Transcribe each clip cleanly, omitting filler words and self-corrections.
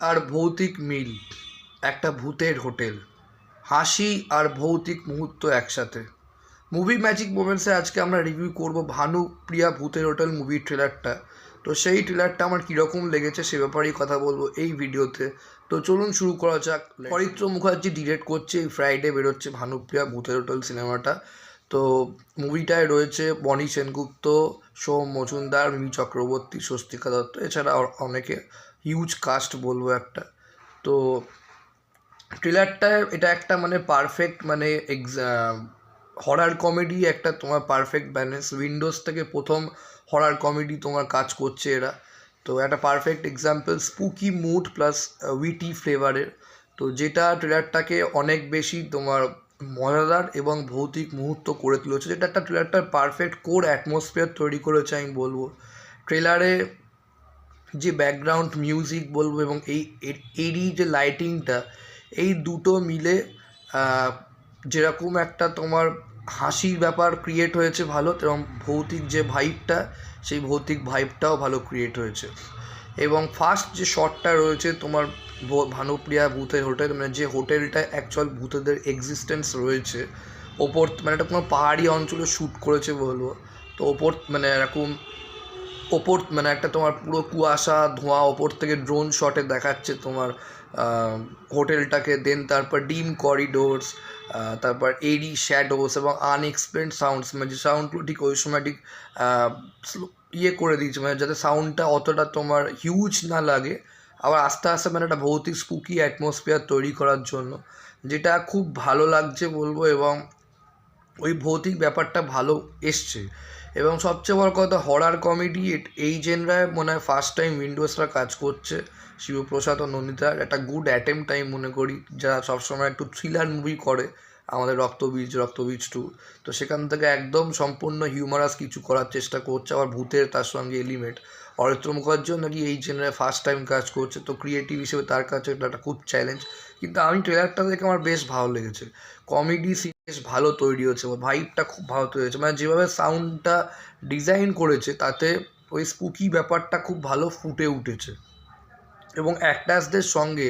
আর ভৌতিক মিল, একটা ভূতের হোটেল, হাসি আর ভৌতিক মুহূর্ত একসাথে। মুভি ম্যাজিক মোমেন্টসে আজকে আমরা রিভিউ করব ভানুপ্রিয়া ভূতের হোটেল মুভির ট্রেলারটা। তো সেই ট্রেলারটা আমার কীরকম লেগেছে সে ব্যাপারেই কথা বলবো এই ভিডিওতে। তো চলুন শুরু করা যাক। অরিত্র মুখার্জি ডিরেক্ট করছে, এই ফ্রাইডে বেরোচ্ছে ভানুপ্রিয়া ভূতের হোটেল সিনেমাটা। তো মুভিটায় রয়েছে বনি সেনগুপ্ত, সোম মজুমদার, মিমি চক্রবর্তী, স্বস্তিকা দত্ত, এছাড়া অনেকে হিউজ কাস্ট বলবো একটা। তো ট্রেলারটায় এটা একটা মানে পারফেক্ট মানে হরার কমেডি, একটা তোমার পারফেক্ট ব্যালেন্স। উইন্ডোজ থেকে প্রথম হরার কমেডি তোমার কাজ করছে এরা। তো একটা perfect example spooky mood plus witty ফ্লেভারের। তো যেটা ট্রেলারটাকে অনেক বেশি তোমার মজাদার এবং ভৌতিক মুহূর্ত করে তুলেছে, যেটা একটা ট্রেলারটার পারফেক্ট কোর অ্যাটমসফিয়ার তৈরি করেছে আমি বলবো। ট্রেলারে যে ব্যাকগ্রাউন্ড মিউজিক বলবো এবং এরই যে লাইটিংটা, এই দুটো মিলে যেরকম একটা তোমার হাসির ব্যাপার ক্রিয়েট হয়েছে ভালো, এবং ভৌতিক যে ভাইবটা, সেই ভৌতিক ভাইবটাও ভালো ক্রিয়েট হয়েছে। এবং ফার্স্ট যে শটটা রয়েছে তোমার ভানুপ্রিয়া ভূতের হোটেল, মানে যে হোটেলটা অ্যাকচুয়াল ভূতেদের এক্সিস্টেন্স রয়েছে, ওপর মানে একটা কোনো পাহাড়ি অঞ্চলে শ্যুট করেছে বলবো। তো ওপর মানে এরকম ওপর মানে একটা তোমার পুরো কুয়াশা ধোঁয়া, ওপর থেকে ড্রোন শটে দেখাচ্ছে তোমার হোটেলটাকে। দেন তারপর ডিম করিডোরস, তারপর এরি শ্যাডোস এবং আনএক্সপ্লেন্ড সাউন্ডস, মানে যে সাউন্ডগুলো ঠিক ওই সময় ঠিক ইয়ে করে দিয়েছে, মানে যাতে সাউন্ডটা অতটা তোমার হিউজ না লাগে, আবার আস্তে আস্তে মানে একটা ভৌতিক স্পুকি অ্যাটমসফিয়ার তৈরি করার জন্য, যেটা খুব ভালো লাগছে বলবো। এবং ওই ভৌতিক ব্যাপারটা ভালো এসছে। এবং সবচেয়ে বড় কথা, হরার কমেডি এই জেনরায় মনে হয় ফার্স্ট টাইম উইন্ডোজরা কাজ করছে, শিবপ্রসাদ ও নন্দিতার একটা গুড অ্যাটেম্পট আমি মনে করি, যারা সবসময় একটু থ্রিলার মুভি করে, আমাদের রক্তবীজ 2। তো সেখান থেকে একদম সম্পূর্ণ হিউমারাস কিছু করার চেষ্টা করছে, আবার ভূতের তার সঙ্গে এলিমেন্ট। অরিত্র মুখার্জিও নাকি এই জেনারে ফার্স্ট টাইম কাজ করছে, তো ক্রিয়েটিভ হিসেবে তার কাছে এটা একটা খুব চ্যালেঞ্জ। কিন্তু আমি ট্রেলারটা দেখে আমার বেশ ভালো লেগেছে। কমেডি সিন বেশ ভালো তৈরি হয়েছে, ভাইবটা খুব ভালো তৈরি হয়েছে, মানে যেভাবে সাউন্ডটা ডিজাইন করেছে তাতে ওই স্পুকি ব্যাপারটা খুব ভালো ফুটে উঠেছে। এবং অ্যাক্টার্সদের সঙ্গে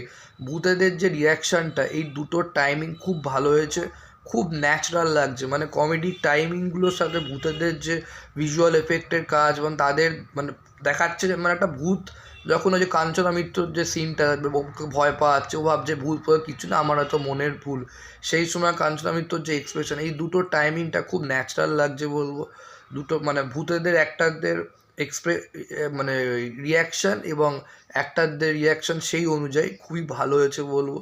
ভূতেদের যে রিয়াকশানটা, এই দুটোর টাইমিং খুব ভালো হয়েছে, খুব ন্যাচারাল লাগছে। মানে কমেডির টাইমিংগুলোর সাথে ভূতেদের যে ভিজুয়াল এফেক্টের কাজ, এবং তাদের মানে দেখাচ্ছে যে মানে একটা ভূত যখন ওই যে কাঞ্চনা মিত্রর যে সিনটা ভয় পাচ্ছে, ও ভাবছে ভূত কিছু না, আমার হয়তো মনের ভুল, সেই সময় কাঞ্চনা মিত্রর যে এক্সপ্রেশন, এই দুটো টাইমিংটা খুব ন্যাচারাল লাগছে বলবো। দুটো মানে ভূতেদের অ্যাক্টারদের মানে রিয়াকশান এবং অ্যাক্টারদের রিয়াকশান সেই অনুযায়ী খুবই ভালো হয়েছে বলবো।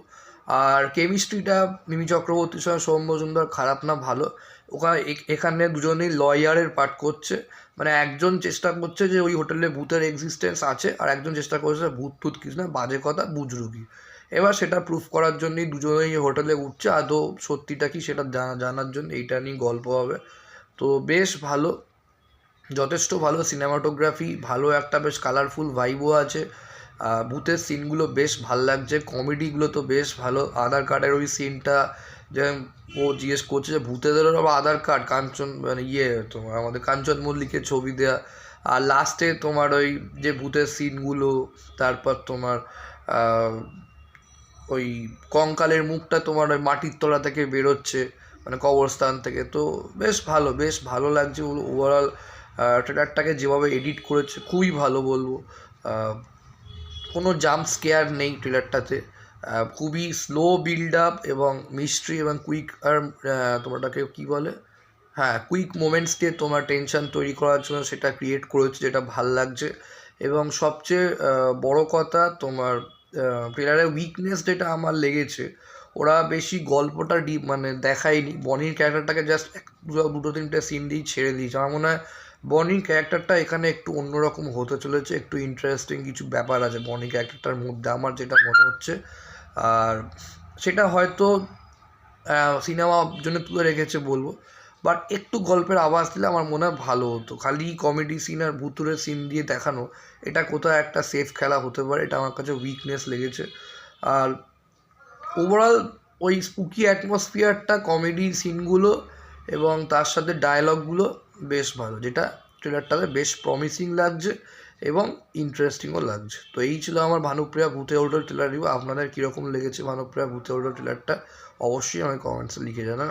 আর কেমিস্ট্রিটা মিমি চক্রবর্তীর সঙ্গে সৌম মজুমদার খারাপ না, ভালো। এখানে দুজনেই লয়ারের পার্ট করছে, মানে একজন চেষ্টা করছে যে ওই হোটেলে ভূতের এক্সিস্টেন্স আছে, আর একজন চেষ্টা করছে ভূত টুত কিছু না, বাজে কথা বুজরুগি। এবার সেটা প্রুফ করার জন্যই দুজনেই হোটেলে উঠছে, আদৌ সত্যিটা কি সেটা জানার জন্য এইটা নিয়ে গল্প হবে। তো বেশ ভালো, যথেষ্ট ভালো সিনেমাটোগ্রাফি, ভালো একটা বেশ কালারফুল ভাইবও আছে। ভূতের সিনগুলো বেশ ভাল লাগছে, কমেডিগুলো তো বেশ ভালো। আধার কার্ডের ওই সিনটা, যে ও জিজ্ঞেস করছে যে ভূতেদেরও আবার আধার কার্ড, কাঞ্চন মানে তোমার আমাদের কাঞ্চন মল্লিকের ছবি দেয়া। আর লাস্টে তোমার ওই যে ভূতের সিনগুলো, তারপর তোমার ওই কঙ্কালের মুখটা তোমার ওই মাটির তলা থেকে বেরোচ্ছে, মানে কবরস্থান থেকে। তো বেশ ভালো লাগছে ওভারঅল। ট্রেলারটাকে যেভাবে এডিট করেছে খুবই ভালো বলবো। কোনো জাম্প স্কেয়ার নেই ট্রেলারটাতে, খুবই স্লো বিল্ড আপ এবং মিস্ট্রি এবং কুইক, আর তোমারটাকে কী বলে, হ্যাঁ, কুইক মোমেন্টস দিয়ে তোমার টেনশন তৈরি করার জন্য সেটা ক্রিয়েট করেছে, যেটা ভাল লাগছে। এবং সবচেয়ে বড় কথা তোমার ট্রেলারের উইকনেস যেটা আমার লেগেছে, ওরা বেশি গল্পটা মানে দেখায়নি। বনির ক্যারেক্টারটাকে জাস্ট দুটো তিনটে সিন দিয়েই ছেড়ে দিয়েছে। আমার মনে হয় বনির ক্যারেক্টারটা এখানে একটু অন্যরকম হতে চলেছে, একটু ইন্টারেস্টিং কিছু ব্যাপার আছে বনি ক্যারেক্টারটার মধ্যে, আমার যেটা মনে হচ্ছে। আর সেটা হয়তো সিনেমার জন্য তুলে রেখেছে বলবো, বাট একটু গল্পের আওয়াজ দিলে আমার মনে হয় ভালো হতো। খালি কমেডি সিন আর ভুতুরে সিন দিয়ে দেখানো, এটা কোথাও একটা সেফ খেলা হতে পারে, এটা আমার কাছে উইকনেস লেগেছে। আর ওভারঅল ওই স্পুকি অ্যাটমসফিয়ারটা, কমেডি সিনগুলো এবং তার সাথে ডায়লগগুলো বেশ ভালো, যেটা ট্রেলারটাতে বেশ প্রমিসিং লাগছে। এবং ইন্টারেস্টিংও লাগছে। তো এই ছিল আমার ভানুপ্রিয়া ভূতের হোটেল ট্রেলার রিভিউ। আপনাদের কীরকম লেগেছে ভানুপ্রিয়া ভূতের হোটেল ট্রেলারটা অবশ্যই আমাকে কমেন্টসে লিখে জানান।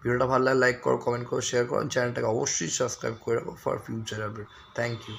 ভিডিওটা ভালো লাগে লাইক করো, কমেন্ট করো, শেয়ার করো, চ্যানেলটাকে অবশ্যই সাবস্ক্রাইব করে রাখো for future update. Thank you.